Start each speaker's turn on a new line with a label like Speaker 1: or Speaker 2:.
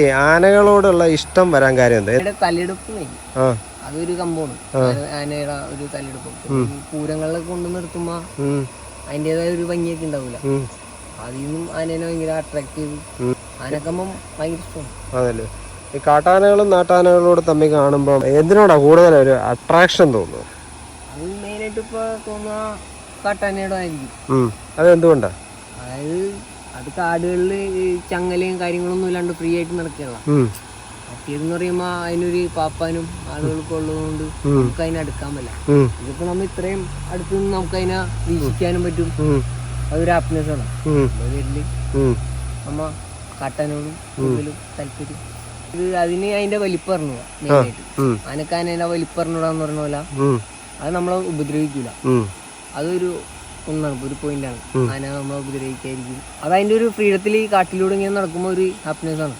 Speaker 1: ആനകളോടുള്ള ഇഷ്ടം വരാൻ കാര്യം എന്താ?
Speaker 2: തലെടുപ്പ് അതൊരു കമ്പോണ്. ആനയുടെ ഒരു തലെടുപ്പ് പൂരങ്ങളിലൊക്കെ കൊണ്ടു നിർത്തുമ്പോ അതിൻ്റെതായ ഒരു ഭംഗിയൊക്കെ ഉണ്ടാവൂല. അതിൽ നിന്നും ആനേനെ ഭയങ്കര അട്രാക്റ്റീവ്. ആനക്കമ്പം ഭയങ്കര ഇഷ്ടമാണ്.
Speaker 1: അതല്ലേ, ഈ കാട്ടാനകളും നാട്ടാനകളോട് തമ്മിൽ കാണുമ്പോൾ എന്തിനോടാ കൂടുതൽ ഒരു അട്രാക്ഷൻ തോന്നുന്നു?
Speaker 2: അത് മെയിനായിട്ട് ഇപ്പൊ തോന്നുന്ന കാട്ടാനയുടെ ആയിരിക്കും.
Speaker 1: അതെന്തുകൊണ്ടാ?
Speaker 2: അതായത് അത് കാടുകളില് ചങ്ങലയും കാര്യങ്ങളൊന്നും ഇല്ലാണ്ട് ഫ്രീ ആയിട്ട് നടക്കുകയുള്ള. മറ്റേതെന്ന് പറയുമ്പോ അതിനൊരു പാപ്പാനും ആളുകൾക്കും ഉള്ളതുകൊണ്ട് നമുക്ക് അതിനെ അടുക്കാൻ പറ്റില്ല. ഇതിപ്പോ നമ്മ ഇത്രയും അടുത്ത് നിന്ന് നമുക്ക് അതിനെ വീക്ഷിക്കാനും പറ്റും. അതൊരു ഹാപ്പിനെസ് ആണ്. പേരില് നമ്മ കാട്ടാനോടും കൂടുതലും താല്പര്യം. ഇത് അതിന് അതിന്റെ വലിപ്പം അറിഞ്ഞൂടാ. മെയിനായിട്ട് ആനക്കാനേന്റെ വലിപ്പം അറിഞ്ഞൂടാന്ന് പറഞ്ഞ പോലെ അത് നമ്മളെ ഉപദ്രവിക്കൂല. അതൊരു ഒന്നാണ്, ഒരു പോയിന്റാണ്. ആന നമ്മളെ ഉപദ്രവിക്കായിരിക്കും. അത് അതിന്റെ ഒരു ഫ്രീഡത്തിൽ ഈ കാട്ടിലൂടെ ഇങ്ങനെ നടക്കുമ്പോൾ ഒരു ഹാപ്പിനെസ് ആണ്.